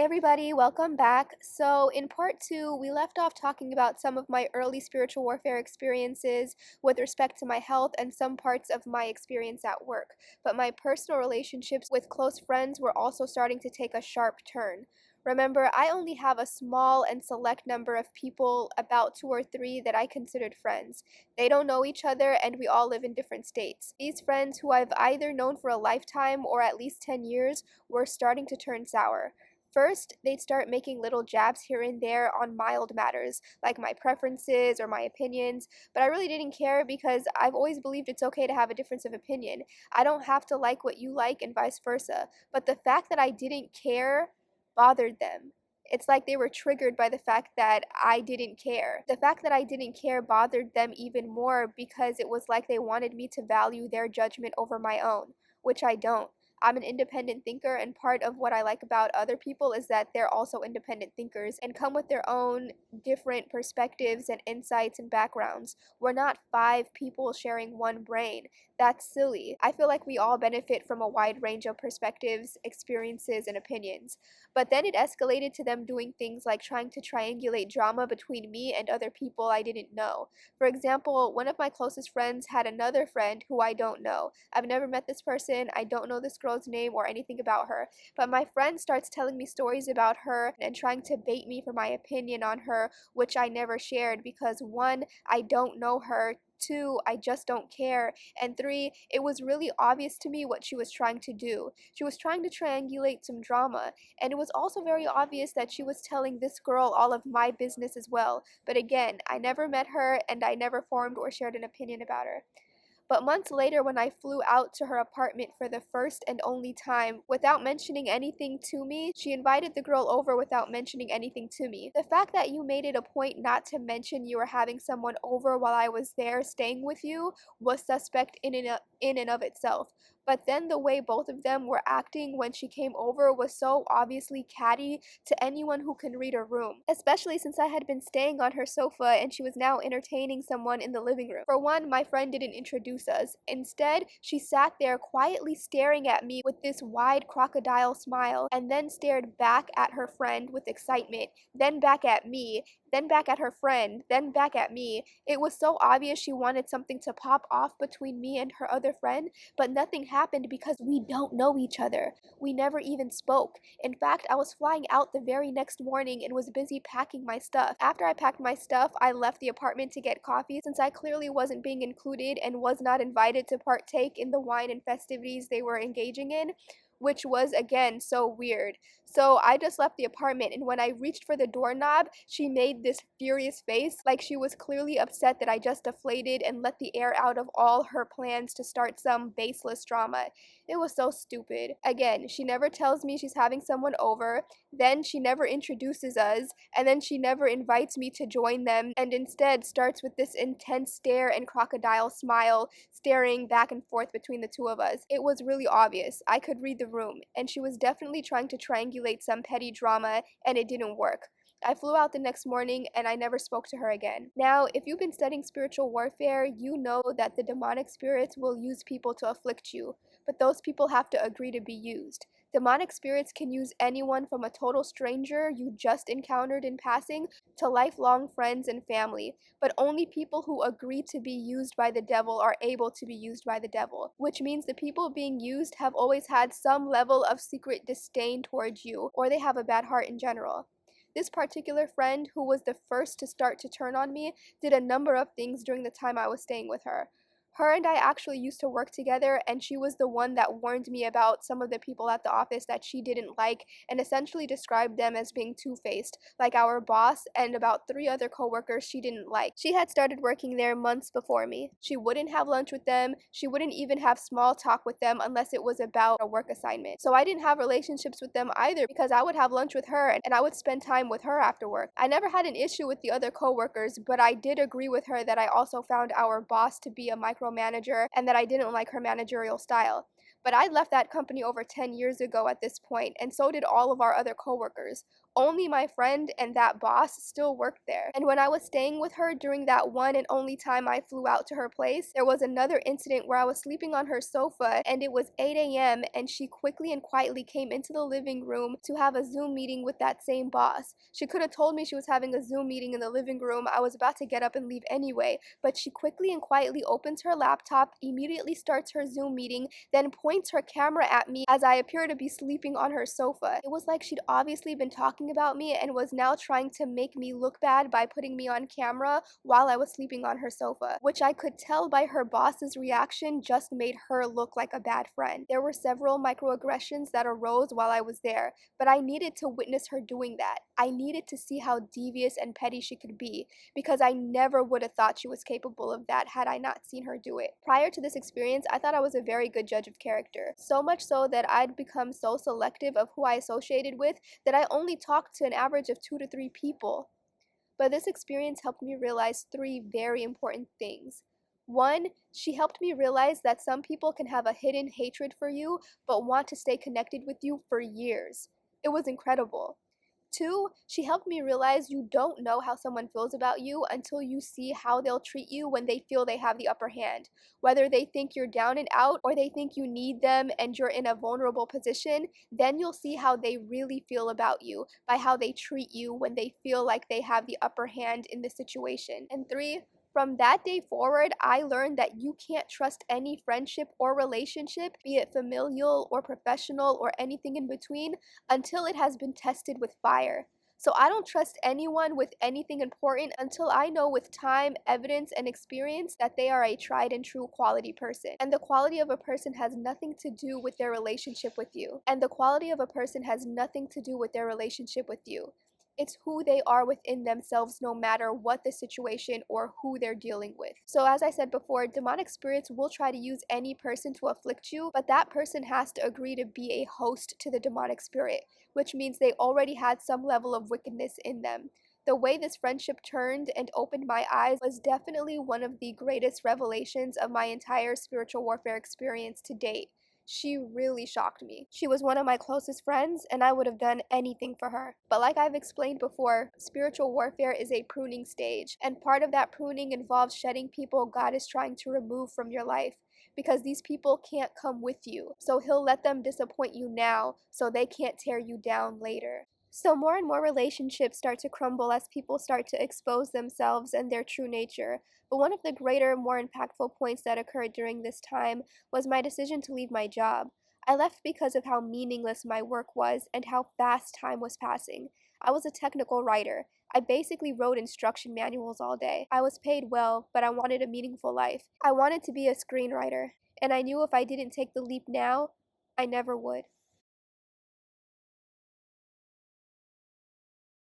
everybody, welcome back. So, in part two, we left off talking about some of my early spiritual warfare experiences with respect to my health and some parts of my experience at work. But my personal relationships with close friends were also starting to take a sharp turn. Remember, I only have a small and select number of people, about two or three, that I considered friends. They don't know each other, and we all live in different states. These friends, who I've either known for a lifetime or at least 10 years, were starting to turn sour. First, they'd start making little jabs here and there on mild matters, like my preferences or my opinions, but I really didn't care because I've always believed it's okay to have a difference of opinion. I don't have to like what you like and vice versa, but the fact that I didn't care bothered them. It's like they were triggered by the fact that I didn't care. The fact that I didn't care bothered them even more because it was like they wanted me to value their judgment over my own, which I don't. I'm an independent thinker, and part of what I like about other people is that they're also independent thinkers and come with their own different perspectives and insights and backgrounds. We're not five people sharing one brain. That's silly. I feel like we all benefit from a wide range of perspectives, experiences, and opinions. But then it escalated to them doing things like trying to triangulate drama between me and other people I didn't know. For example, one of my closest friends had another friend who I don't know. I've never met this person, I don't know this girl's name or anything about her, but my friend starts telling me stories about her and trying to bait me for my opinion on her, which I never shared because one, I don't know her, two, I just don't care, and three, it was really obvious to me what she was trying to do. She was trying to triangulate some drama, and it was also very obvious that she was telling this girl all of my business as well. But again, I never met her and I never formed or shared an opinion about her. But months later, when I flew out to her apartment for the first and only time, without mentioning anything to me, she invited the girl over without mentioning anything to me. The fact that you made it a point not to mention you were having someone over while I was there staying with you was suspect in and of itself. But then the way both of them were acting when she came over was so obviously catty to anyone who can read a room, especially since I had been staying on her sofa and she was now entertaining someone in the living room. For one, my friend didn't introduce us. Instead, she sat there quietly staring at me with this wide crocodile smile and then stared back at her friend with excitement, then back at me, then back at her friend, then back at me. It was so obvious she wanted something to pop off between me and her other friend, but nothing happened because we don't know each other. We never even spoke. In fact, I was flying out the very next morning and was busy packing my stuff. After I packed my stuff, I left the apartment to get coffee since I clearly wasn't being included and was not invited to partake in the wine and festivities they were engaging in, which was again so weird. So I just left the apartment, and when I reached for the doorknob, she made this furious face, like she was clearly upset that I just deflated and let the air out of all her plans to start some baseless drama. It was so stupid. Again, she never tells me she's having someone over, then she never introduces us, and then she never invites me to join them, and instead starts with this intense stare and crocodile smile, staring back and forth between the two of us. It was really obvious. I could read the room, and she was definitely trying to triangulate some petty drama, and it didn't work. I flew out the next morning and I never spoke to her again. Now, if you've been studying spiritual warfare, you know that the demonic spirits will use people to afflict you, but those people have to agree to be used. Demonic spirits can use anyone from a total stranger you just encountered in passing to lifelong friends and family, but only people who agree to be used by the devil are able to be used by the devil, which means the people being used have always had some level of secret disdain towards you, or they have a bad heart in general. This particular friend, who was the first to start to turn on me, did a number of things during the time I was staying with her. Her and I actually used to work together, and she was the one that warned me about some of the people at the office that she didn't like and essentially described them as being two-faced, like our boss and about three other coworkers she didn't like. She had started working there months before me. She wouldn't have lunch with them, she wouldn't even have small talk with them unless it was about a work assignment. So I didn't have relationships with them either because I would have lunch with her and I would spend time with her after work. I never had an issue with the other coworkers, but I did agree with her that I also found our boss to be a micromanager and that I didn't like her managerial style. But I'd left that company over 10 years ago at this point, and so did all of our other coworkers. Only my friend and that boss still worked there. And when I was staying with her during that one and only time I flew out to her place, there was another incident where I was sleeping on her sofa and it was 8 a.m. and she quickly and quietly came into the living room to have a Zoom meeting with that same boss. She could have told me she was having a Zoom meeting in the living room. I was about to get up and leave anyway, but she quickly and quietly opens her laptop, immediately starts her Zoom meeting, then points her camera at me as I appear to be sleeping on her sofa. It was like she'd obviously been talking about me and was now trying to make me look bad by putting me on camera while I was sleeping on her sofa, which I could tell by her boss's reaction just made her look like a bad friend. There were several microaggressions that arose while I was there, but I needed to witness her doing that. I needed to see how devious and petty she could be, because I never would have thought she was capable of that had I not seen her do it. Prior to this experience, I thought I was a very good judge of character, so much so that I'd become so selective of who I associated with that I only talked to an average of 2 to 3 people. But this experience helped me realize 3 very important things. One, she helped me realize that some people can have a hidden hatred for you but want to stay connected with you for years. It was incredible. Two, she helped me realize you don't know how someone feels about you until you see how they'll treat you when they feel they have the upper hand. Whether they think you're down and out or they think you need them and you're in a vulnerable position, then you'll see how they really feel about you by how they treat you when they feel like they have the upper hand in the situation. And three, from that day forward, I learned that you can't trust any friendship or relationship, be it familial or professional or anything in between, until it has been tested with fire. So I don't trust anyone with anything important until I know with time, evidence, and experience that they are a tried and true quality person. And the quality of a person has nothing to do with their relationship with you. And the quality of a person has nothing to do with their relationship with you. It's who they are within themselves, no matter what the situation or who they're dealing with. So, as I said before, demonic spirits will try to use any person to afflict you, but that person has to agree to be a host to the demonic spirit, which means they already had some level of wickedness in them. The way this friendship turned and opened my eyes was definitely one of the greatest revelations of my entire spiritual warfare experience to date. She really shocked me. She was one of my closest friends, and I would have done anything for her. But like I've explained before, spiritual warfare is a pruning stage, and part of that pruning involves shedding people God is trying to remove from your life, because these people can't come with you. So He'll let them disappoint you now so they can't tear you down later. So more and more relationships start to crumble as people start to expose themselves and their true nature. But one of the greater, more impactful points that occurred during this time was my decision to leave my job. I left because of how meaningless my work was and how fast time was passing. I was a technical writer. I basically wrote instruction manuals all day. I was paid well, but I wanted a meaningful life. I wanted to be a screenwriter, and I knew if I didn't take the leap now, I never would.